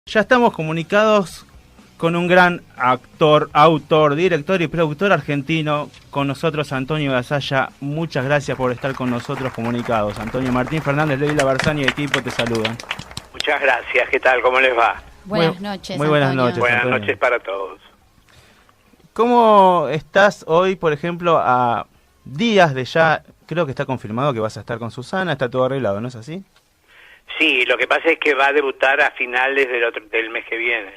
Ya estamos comunicados con un gran actor, autor, director y productor argentino, con nosotros Antonio Gasalla. Muchas gracias por estar con nosotros comunicados. Antonio, Martín Fernández, Leila Barzani y equipo te saludan. Muchas gracias, ¿qué tal? ¿Cómo les va? Buenas noches, Muy buenas noches, Buenas Antonio. noches para todos. ¿Cómo estás hoy, por ejemplo, a días de ya? Creo que está confirmado que vas a estar con Susana, está todo arreglado, ¿no es así? Sí, lo que pasa es que va a debutar a finales del mes que viene.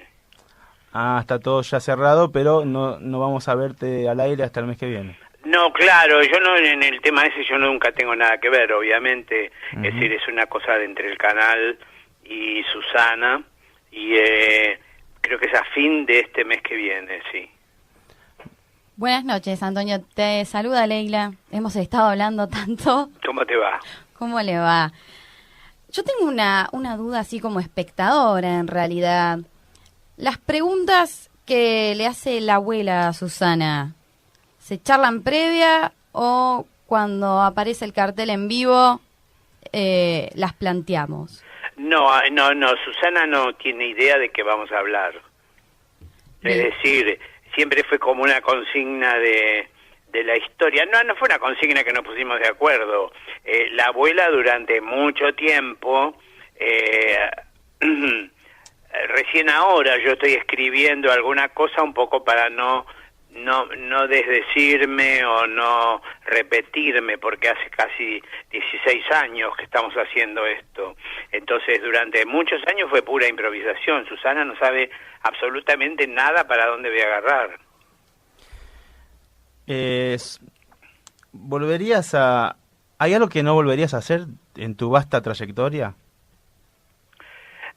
Ah, está todo ya cerrado, pero no vamos a verte al aire hasta el mes que viene. No, claro, yo no, en el tema ese yo nunca tengo nada que ver, obviamente. Es decir, es una cosa de entre el canal y Susana, y creo que es a fin de este mes que viene, sí. Buenas noches, Antonio. Te saluda Leila. Hemos estado hablando tanto. ¿Cómo te va? ¿Cómo le va? Yo tengo una duda así como espectadora, en realidad. Las preguntas que le hace la abuela a Susana, ¿se charlan previa o cuando aparece el cartel en vivo las planteamos? No, Susana no tiene idea de qué vamos a hablar. Bien. Es decir, siempre fue como una consigna de la historia. No fue una consigna que nos pusimos de acuerdo. La abuela durante mucho tiempo, recién ahora yo estoy escribiendo alguna cosa un poco para no desdecirme o no repetirme, porque hace casi 16 años que estamos haciendo esto. Entonces, durante muchos años fue pura improvisación. Susana no sabe absolutamente nada para dónde voy a agarrar. ¿Volverías a... ¿Hay algo que no volverías a hacer en tu vasta trayectoria?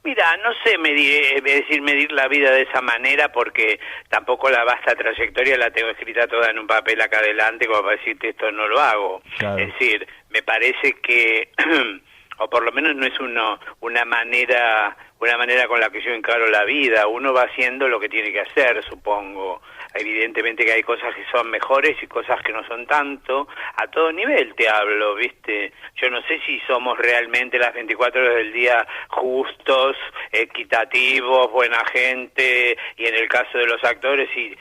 Mira, no sé medir la vida de esa manera, porque tampoco la vasta trayectoria la tengo escrita toda en un papel acá adelante como para decirte esto no lo hago. Claro. Es decir, me parece que, o por lo menos no es una manera con la que yo encaro la vida. Uno va haciendo lo que tiene que hacer, supongo. Evidentemente que hay cosas que son mejores y cosas que no son tanto. A todo nivel te hablo, ¿viste? Yo no sé si somos realmente las 24 horas del día justos, equitativos, buena gente, y en el caso de los actores, y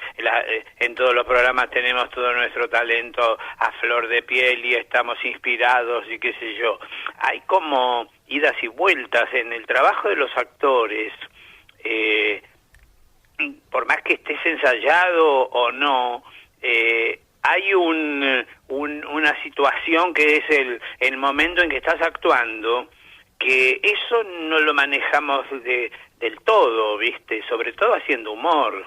en todos los programas tenemos todo nuestro talento a flor de piel y estamos inspirados y qué sé yo. Hay como idas y vueltas en el trabajo de los actores. Por más que estés ensayado o no, hay una situación que es el momento en que estás actuando, que eso no lo manejamos del todo, ¿viste? Sobre todo haciendo humor.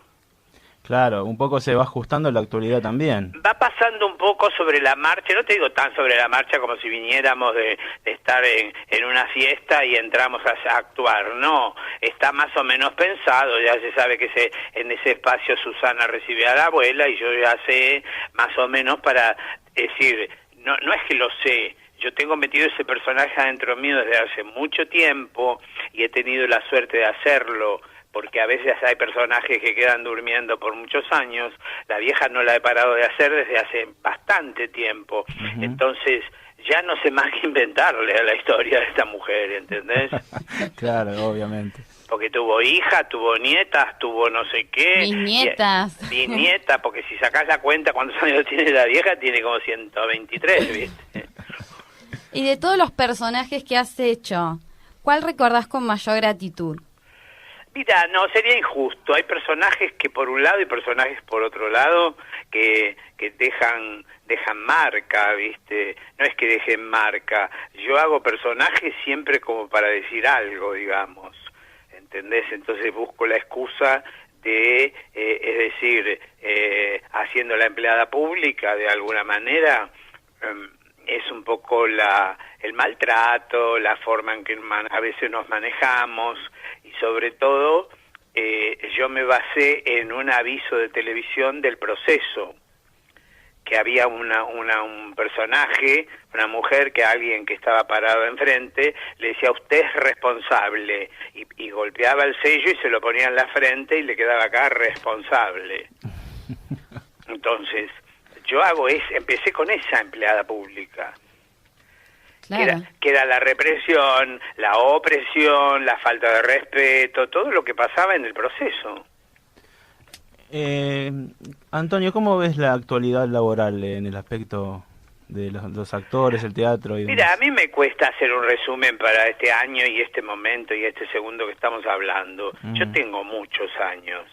Claro, un poco se va ajustando la actualidad también. Va pasando un poco sobre la marcha, no te digo tan sobre la marcha como si viniéramos de estar en una fiesta y entramos a actuar, no, está más o menos pensado, ya se sabe que en ese espacio Susana recibe a la abuela y yo ya sé más o menos para decir, no es que lo sé, yo tengo metido ese personaje adentro mío desde hace mucho tiempo y he tenido la suerte de hacerlo, porque a veces hay personajes que quedan durmiendo por muchos años. La vieja no la he parado de hacer desde hace bastante tiempo. Uh-huh. Entonces, ya no sé más que inventarle a la historia de esta mujer, ¿entendés? Claro, obviamente. Porque tuvo hija, tuvo nietas, tuvo no sé qué. Bisnietas. Bisnieta, porque si sacás la cuenta cuántos años tiene la vieja, tiene como 123, ¿viste? Y de todos los personajes que has hecho, ¿cuál recordás con mayor gratitud? Mira, no, sería injusto. Hay personajes que por un lado y personajes por otro lado que dejan marca, ¿viste? No es que dejen marca. Yo hago personajes siempre como para decir algo, digamos. ¿Entendés? Entonces busco la excusa de, es decir, haciendo la empleada pública de alguna manera, es un poco el maltrato, la forma en que a veces nos manejamos, y sobre todo yo me basé en un aviso de televisión del Proceso, que había un personaje, una mujer, que alguien que estaba parado enfrente le decía, usted es responsable, y golpeaba el sello y se lo ponía en la frente y le quedaba acá responsable. Entonces, yo empecé con esa empleada pública. Claro. Que era la represión, la opresión, la falta de respeto, todo lo que pasaba en el proceso. Antonio, ¿cómo ves la actualidad laboral en el aspecto de los actores, el teatro? Y Mira, demás? a mí me cuesta hacer un resumen para este año y este momento y este segundo que estamos hablando. Yo tengo muchos años,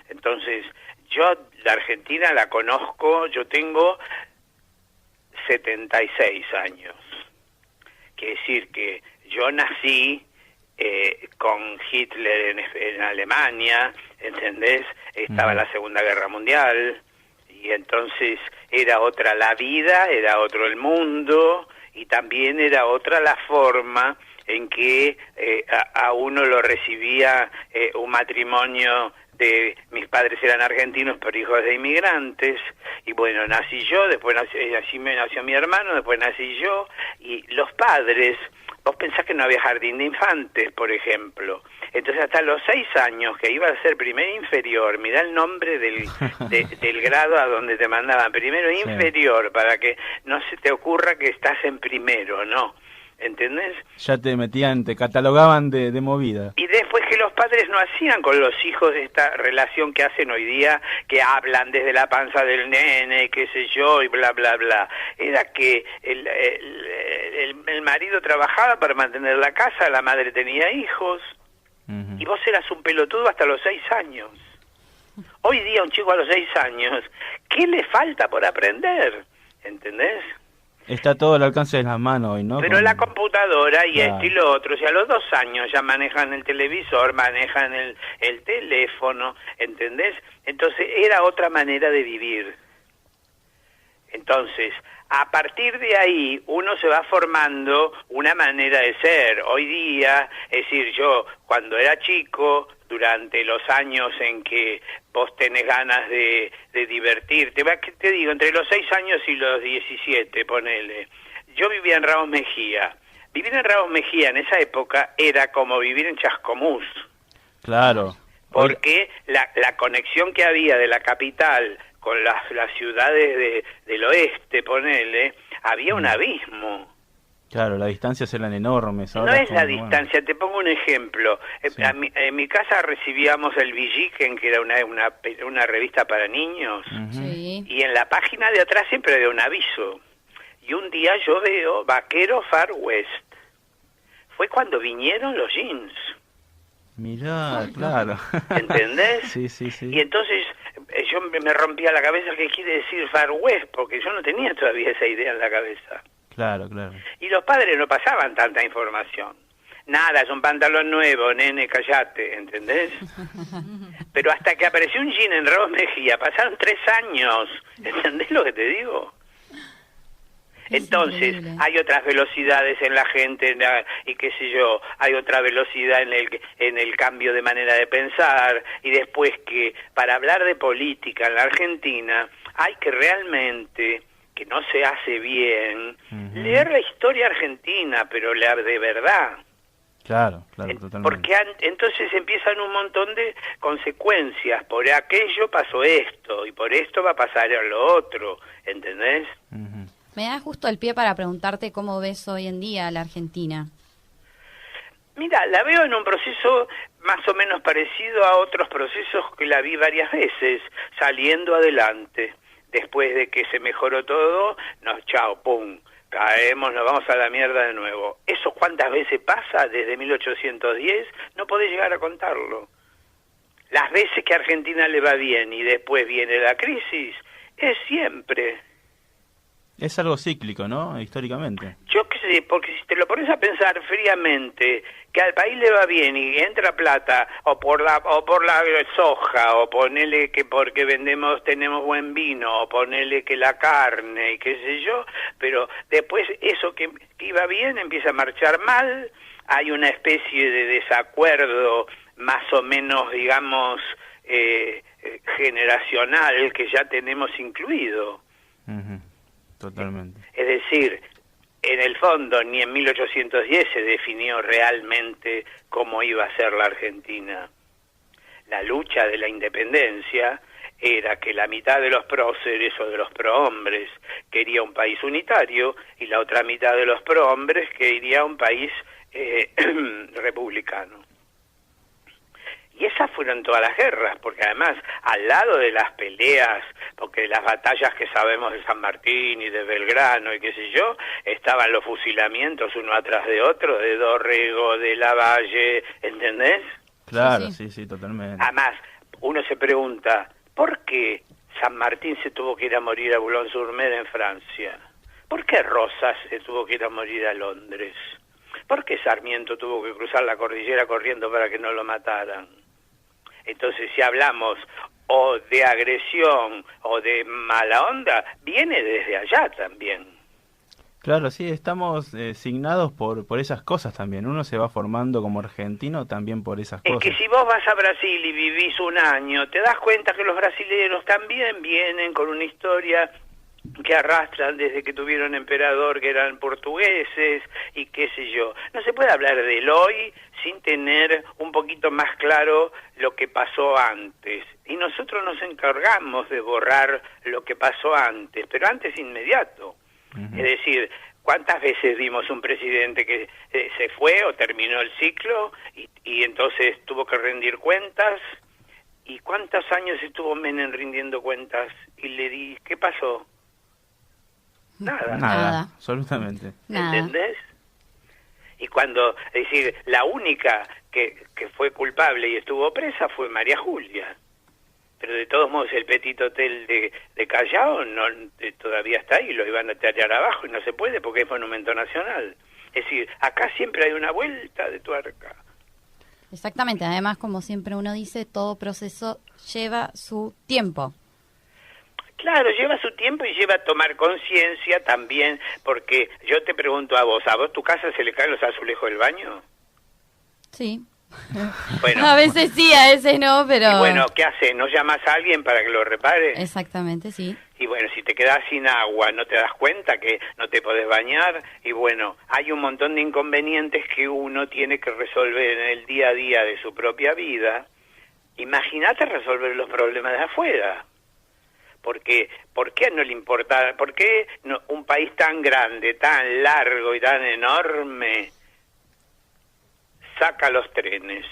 entonces yo la Argentina la conozco, yo tengo 76 años. Quiere decir que yo nací con Hitler en Alemania, ¿entendés? Estaba la Segunda Guerra Mundial y entonces era otra la vida, era otro el mundo y también era otra la forma en que a uno lo recibía un matrimonio de mis padres eran argentinos pero hijos de inmigrantes y bueno, nací yo, después nació mi hermano, después nací yo y los padres, vos pensás que no había jardín de infantes, por ejemplo, entonces hasta los 6 años que iba a ser primer inferior, mirá el nombre del grado a donde te mandaban, primero inferior, para que no se te ocurra que estás en primero, no. ¿Entendés? Ya te metían, te catalogaban de movida. Y después que los padres no hacían con los hijos esta relación que hacen hoy día, que hablan desde la panza del nene, qué sé yo, y bla, bla, bla. Era que el marido trabajaba para mantener la casa, la madre tenía hijos, y vos eras un pelotudo hasta los 6 años. Hoy día un chico a los 6 años, ¿qué le falta por aprender? ¿Entendés? Está todo al alcance de las manos hoy, ¿no? Pero la computadora y claro. esto y lo otro, o sea, a los 2 años ya manejan el televisor, manejan el teléfono, ¿entendés? Entonces era otra manera de vivir. Entonces, a partir de ahí uno se va formando una manera de ser. Hoy día, es decir, yo cuando era chico, durante los años en que vos tenés ganas de divertirte, te digo, entre los 6 años y los 17, ponele, yo vivía en Ramos Mejía. Vivir en Ramos Mejía en esa época era como vivir en Chascomús. Claro. Porque la conexión que había de la capital con las ciudades del oeste, ponele, había un abismo. Claro, las distancias eran enormes. Ahora no es la distancia, te pongo un ejemplo. Sí. En mi casa recibíamos el Villiquen, que era una revista para niños, Sí. y en la página de atrás siempre había un aviso. Y un día yo veo Vaquero Far West. Fue cuando vinieron los jeans. Mirá, claro. ¿Entendés? Sí, sí, sí. Y entonces yo me rompía la cabeza qué quiere decir Far West, porque yo no tenía todavía esa idea en la cabeza. Claro, claro. Y los padres no pasaban tanta información. Nada, es un pantalón nuevo, nene, callate, ¿entendés? Pero hasta que apareció un jean en Ramos Mejía, pasaron 3 años, ¿entendés lo que te digo? Entonces, hay otras velocidades en la gente y qué sé yo, hay otra velocidad en el cambio de manera de pensar, y después que para hablar de política en la Argentina hay que realmente, que no se hace bien, leer la historia argentina, pero leer de verdad. Claro, claro, totalmente. Porque entonces empiezan un montón de consecuencias. Por aquello pasó esto, y por esto va a pasar lo otro, ¿entendés? Me da justo el pie para preguntarte cómo ves hoy en día la Argentina. Mira, la veo en un proceso más o menos parecido a otros procesos que la vi varias veces, saliendo adelante. Después de que se mejoró todo, chao, pum, caemos, nos vamos a la mierda de nuevo. ¿Eso cuántas veces pasa desde 1810? No podés llegar a contarlo. Las veces que a Argentina le va bien y después viene la crisis, es siempre. Es algo cíclico, ¿no? Históricamente. Yo qué sé, porque si te lo pones a pensar fríamente, que al país le va bien y entra plata, o por la soja, o ponele que porque tenemos buen vino, o ponele que la carne, y qué sé yo, pero después eso que iba bien empieza a marchar mal, hay una especie de desacuerdo más o menos, digamos, generacional que ya tenemos incluido. Totalmente. Es decir, en el fondo ni en 1810 se definió realmente cómo iba a ser la Argentina. La lucha de la independencia era que la mitad de los próceres o de los prohombres quería un país unitario y la otra mitad de los prohombres quería un país republicano. Y esas fueron todas las guerras, porque además, al lado de las peleas, porque las batallas que sabemos de San Martín y de Belgrano y qué sé yo, estaban los fusilamientos uno atrás de otro, de Dorrego, de Lavalle, ¿entendés? Claro, sí, totalmente. Además, uno se pregunta, ¿por qué San Martín se tuvo que ir a morir a Boulogne-sur-Mer en Francia? ¿Por qué Rosas se tuvo que ir a morir a Londres? ¿Por qué Sarmiento tuvo que cruzar la cordillera corriendo para que no lo mataran? Entonces, si hablamos o de agresión o de mala onda, viene desde allá también. Claro, sí, estamos signados por esas cosas también. Uno se va formando como argentino también por esas cosas. Es que si vos vas a Brasil y vivís un año, te das cuenta que los brasileños también vienen con una historia que arrastran desde que tuvieron emperador, que eran portugueses y qué sé yo. No se puede hablar del hoy sin tener un poquito más claro lo que pasó antes. Y nosotros nos encargamos de borrar lo que pasó antes, pero antes inmediato. Es decir, ¿cuántas veces vimos un presidente que se fue o terminó el ciclo y entonces tuvo que rendir cuentas? ¿Y cuántos años estuvo Menem rindiendo cuentas? Y le di, ¿qué pasó? Nada, absolutamente. ¿Entendés? Y cuando, es decir, la única que fue culpable y estuvo presa fue María Julia. Pero de todos modos el Petit Hotel de Callao no, todavía está ahí, lo iban a tirar abajo y no se puede porque es monumento nacional. Es decir, acá siempre hay una vuelta de tuerca. Exactamente, además como siempre uno dice, todo proceso lleva su tiempo. Claro, lleva su tiempo y lleva a tomar conciencia también, porque yo te pregunto ¿a vos tu casa se le caen los azulejos del baño? Sí. Bueno, a veces sí, a veces no, pero... Y bueno, ¿qué haces? ¿No llamas a alguien para que lo repare? Exactamente, sí. Y bueno, si te quedas sin agua, ¿no te das cuenta que no te podés bañar? Y bueno, hay un montón de inconvenientes que uno tiene que resolver en el día a día de su propia vida. Imagínate resolver los problemas de afuera. Porque, ¿por qué no le importa? ¿Por qué no, un país tan grande, tan largo y tan enorme saca los trenes?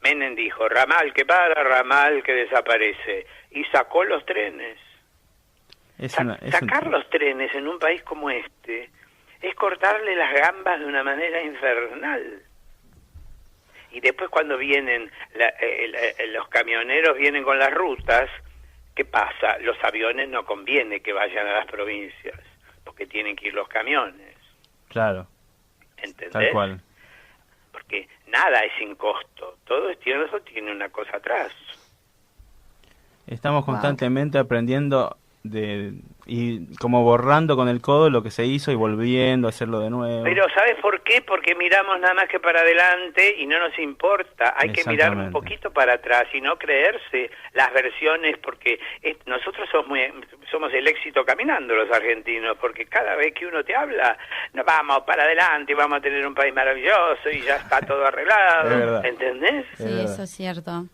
Menem dijo, ramal que para, ramal que desaparece. Y sacó los trenes. Sacar los trenes en un país como este es cortarle las gambas de una manera infernal. Y después cuando vienen los camioneros vienen con las rutas, ¿qué pasa? Los aviones no conviene que vayan a las provincias, porque tienen que ir los camiones. Claro. ¿Entendés? Tal cual. Porque nada es sin costo, todo tiene una cosa atrás. Estamos constantemente aprendiendo y como borrando con el codo lo que se hizo y volviendo a hacerlo de nuevo. Pero ¿sabes por qué? Porque miramos nada más que para adelante y no nos importa. Hay que mirar un poquito para atrás y no creerse las versiones, porque nosotros somos el éxito caminando los argentinos, porque cada vez que uno te habla, no, vamos para adelante y vamos a tener un país maravilloso y ya está todo arreglado, ¿entendés? Sí, eso es cierto.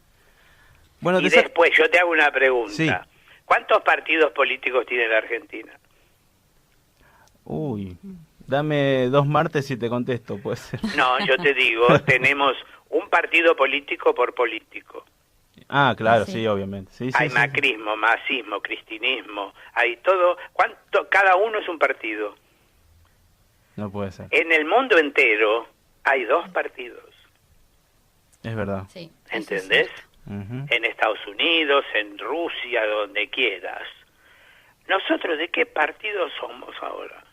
Bueno, y después yo te hago una pregunta. Sí. ¿Cuántos partidos políticos tiene la Argentina? Uy, dame 2 martes y te contesto, puede ser. No, yo te digo, tenemos un partido político por político. Ah, claro, sí, obviamente. Sí, hay macrismo, masismo, cristinismo, hay todo. Cada uno es un partido. No puede ser. En el mundo entero hay 2 partidos. Es verdad. Sí, ¿entendés? En Estados Unidos, en Rusia, donde quieras. ¿Nosotros de qué partido somos ahora?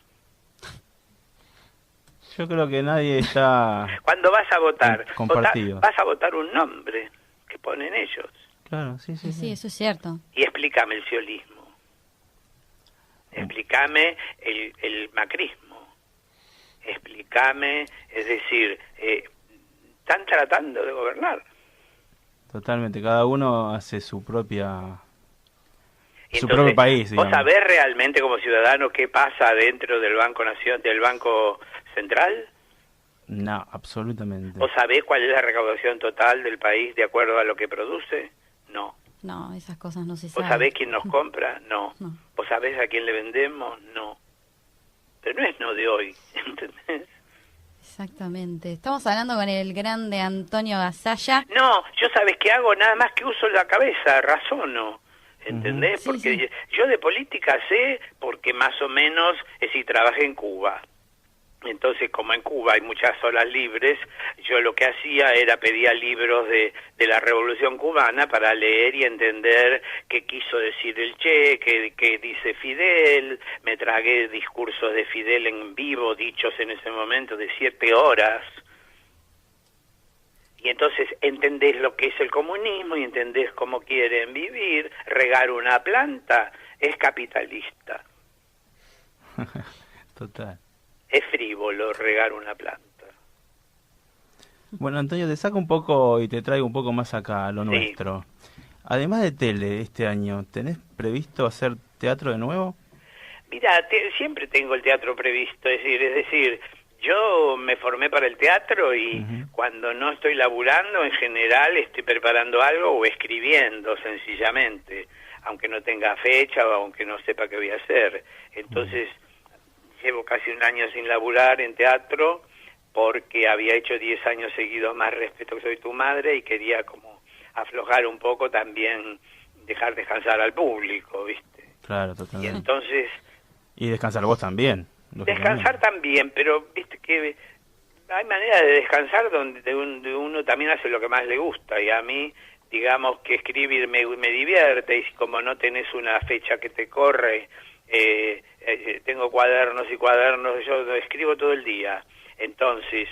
Yo creo que nadie está... Cuando vas a votar, vas a votar un nombre que ponen ellos. Claro, sí, eso es cierto. Y explícame el siolismo. Explícame el macrismo. Explícame, es decir, están tratando de gobernar. Totalmente, cada uno hace su propio país, digamos. ¿Vos sabés realmente como ciudadano qué pasa dentro del Banco del Banco Central? No, absolutamente. ¿Vos sabés cuál es la recaudación total del país de acuerdo a lo que produce? No. No, esas cosas no se ¿Vos saben. sabés quién nos compra? No. No. ¿Vos sabés a quién le vendemos? No. Pero no es no de hoy, ¿entendés? Exactamente. Estamos hablando con el grande Antonio Gasalla. No, yo sabés qué hago, nada más que uso la cabeza, razono, ¿entendés? Sí, Porque sí. yo de política sé, porque más o menos si trabajé en Cuba. Entonces, como en Cuba hay muchas horas libres, yo lo que hacía era pedía libros de la Revolución Cubana para leer y entender qué quiso decir el Che, qué dice Fidel. Me tragué discursos de Fidel en vivo, dichos en ese momento de 7 horas. Y entonces entendés lo que es el comunismo y entendés cómo quieren vivir. Regar una planta es capitalista. Total. Es frívolo regar una planta. Bueno, Antonio, te saco un poco y te traigo un poco más acá a lo Sí. nuestro. Además de tele este año, ¿tenés previsto hacer teatro de nuevo? Mira, siempre tengo el teatro previsto, es decir, yo me formé para el teatro y cuando no estoy laburando, en general estoy preparando algo o escribiendo sencillamente, aunque no tenga fecha o aunque no sepa qué voy a hacer. Entonces, llevo casi un año sin laburar en teatro porque había hecho 10 años seguidos más Respeto que soy tu madre y quería como aflojar un poco también, dejar descansar al público, ¿viste? Claro, Y totalmente. entonces... Y descansar vos también. Descansar también, pero viste que hay manera de descansar donde uno también hace lo que más le gusta, y a mí, digamos que escribir me divierte, y como no tenés una fecha que te corre, tengo cuadernos y cuadernos, yo escribo todo el día. Entonces,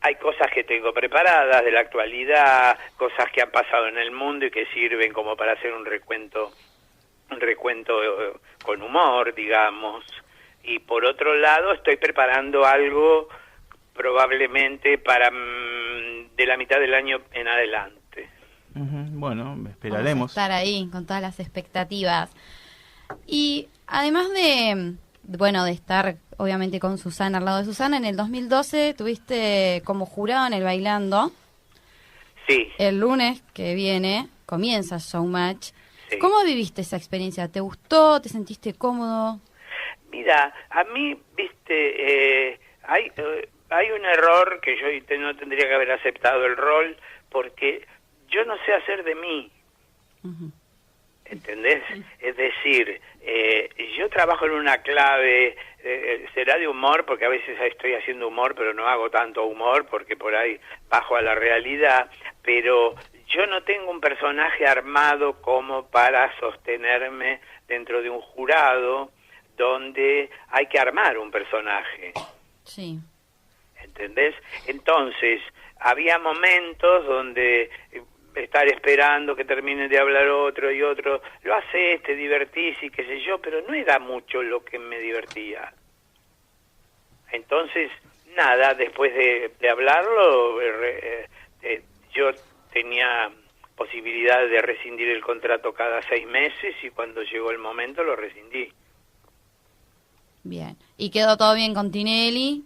hay cosas que tengo preparadas de la actualidad, cosas que han pasado en el mundo y que sirven como para hacer un recuento con humor, digamos. Y por otro lado, estoy preparando algo probablemente para de la mitad del año en adelante. Bueno, Vamos esperaremos. a estar ahí con todas las expectativas. Y además de estar obviamente con Susana, al lado de Susana, en el 2012 tuviste como jurado en el Bailando. Sí. El lunes que viene comienza Showmatch. Sí. ¿Cómo viviste esa experiencia? ¿Te gustó? ¿Te sentiste cómodo? Mira, a mí, viste, hay un error que yo no tendría que haber aceptado el rol, porque yo no sé hacer de mí. ¿Entendés? Es decir, yo trabajo en una clave, será de humor, porque a veces estoy haciendo humor, pero no hago tanto humor, porque por ahí bajo a la realidad, pero yo no tengo un personaje armado como para sostenerme dentro de un jurado donde hay que armar un personaje. Sí. ¿Entendés? Entonces, había momentos donde estar esperando que termine de hablar otro y otro, lo haces, te divertís y qué sé yo, pero no era mucho lo que me divertía. Entonces, nada, después de hablarlo, yo tenía posibilidad de rescindir el contrato cada 6 meses y cuando llegó el momento lo rescindí. Bien. ¿Y quedó todo bien con Tinelli?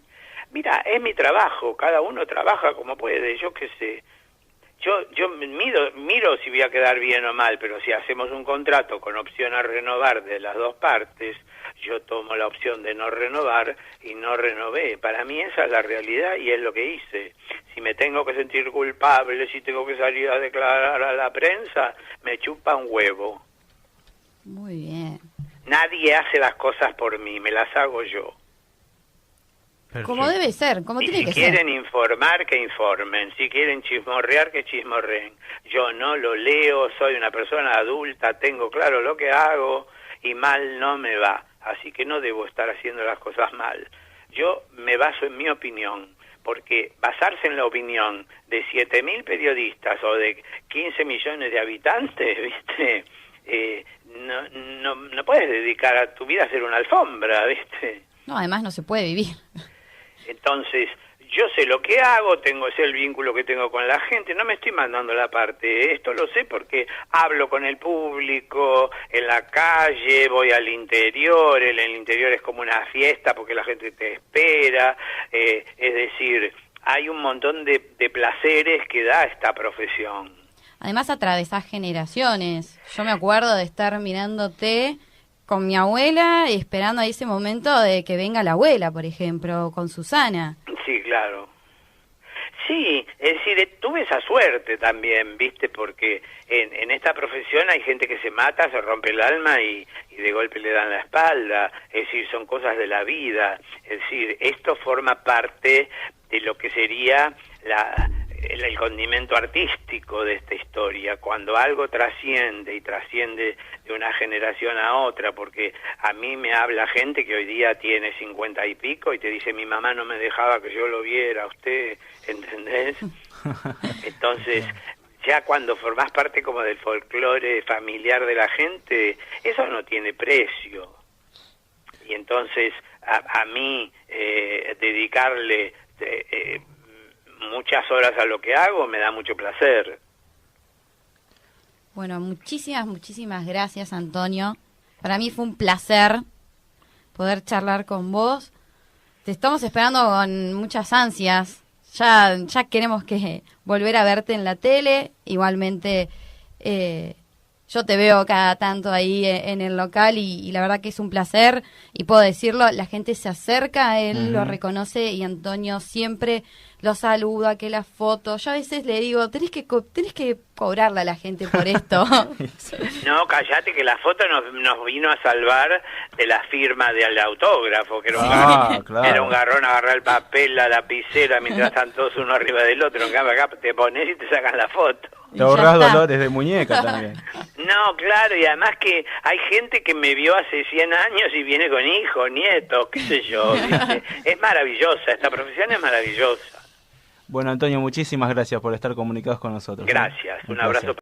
Mira, es mi trabajo, cada uno trabaja como puede, yo qué sé. Yo miro si voy a quedar bien o mal, pero si hacemos un contrato con opción a renovar de las dos partes, yo tomo la opción de no renovar y no renové. Para mí esa es la realidad y es lo que hice. Si me tengo que sentir culpable, si tengo que salir a declarar a la prensa, me chupa un huevo. Muy bien. Nadie hace las cosas por mí, me las hago yo. Como debe ser, como Y tiene si que quieren ser. informar, que informen. Si quieren chismorrear, que chismorreen. Yo no lo leo, soy una persona adulta, tengo claro lo que hago y mal no me va. Así que no debo estar haciendo las cosas mal. Yo me baso en mi opinión, porque basarse en la opinión de 7.000 periodistas o de 15 millones de habitantes, ¿viste? No puedes dedicar a tu vida a ser una alfombra, ¿viste? No, además no se puede vivir. Entonces, yo sé lo que hago, sé el vínculo que tengo con la gente, no me estoy mandando la parte, esto lo sé porque hablo con el público, en la calle, voy al interior, en el interior es como una fiesta porque la gente te espera, es decir, hay un montón de placeres que da esta profesión. además atravesás generaciones. Yo me acuerdo de estar mirándote con mi abuela y esperando a ese momento de que venga la abuela, por ejemplo, con Susana. Sí, claro. Sí, es decir, tuve esa suerte también, ¿viste? Porque en esta profesión hay gente que se mata, se rompe el alma y de golpe le dan la espalda. Es decir, son cosas de la vida. Es decir, esto forma parte de lo que sería el condimento artístico de esta historia, cuando algo trasciende y trasciende de una generación a otra, porque a mí me habla gente que hoy día tiene 50 y pico y te dice, mi mamá no me dejaba que yo lo viera a usted, ¿entendés? Entonces, ya cuando formás parte como del folclore familiar de la gente, eso no tiene precio. Y entonces, a mí, dedicarle muchas horas a lo que hago me da mucho placer. Bueno, muchísimas gracias, Antonio. Para mí fue un placer poder charlar con vos. Te estamos esperando con muchas ansias. Ya queremos volver a verte en la tele. Igualmente, yo te veo cada tanto ahí en el local y la verdad que es un placer. Y puedo decirlo, la gente se acerca a él, lo reconoce y Antonio siempre lo saluda, que la foto. Yo a veces le digo, tenés que cobrarle a la gente por esto. No, cállate, que la foto nos vino a salvar de la firma del autógrafo, que era un garrón agarrar el papel, la lapicera, mientras están todos uno arriba del otro. En cambio acá te pones y te sacan la foto. Te ahorrás dolores de muñeca también. No, claro, y además que hay gente que me vio hace 100 años y viene con hijos, nietos, qué sé yo. ¿Viste? Es maravillosa, esta profesión es maravillosa. Bueno, Antonio, muchísimas gracias por estar comunicados con nosotros. Gracias, un abrazo.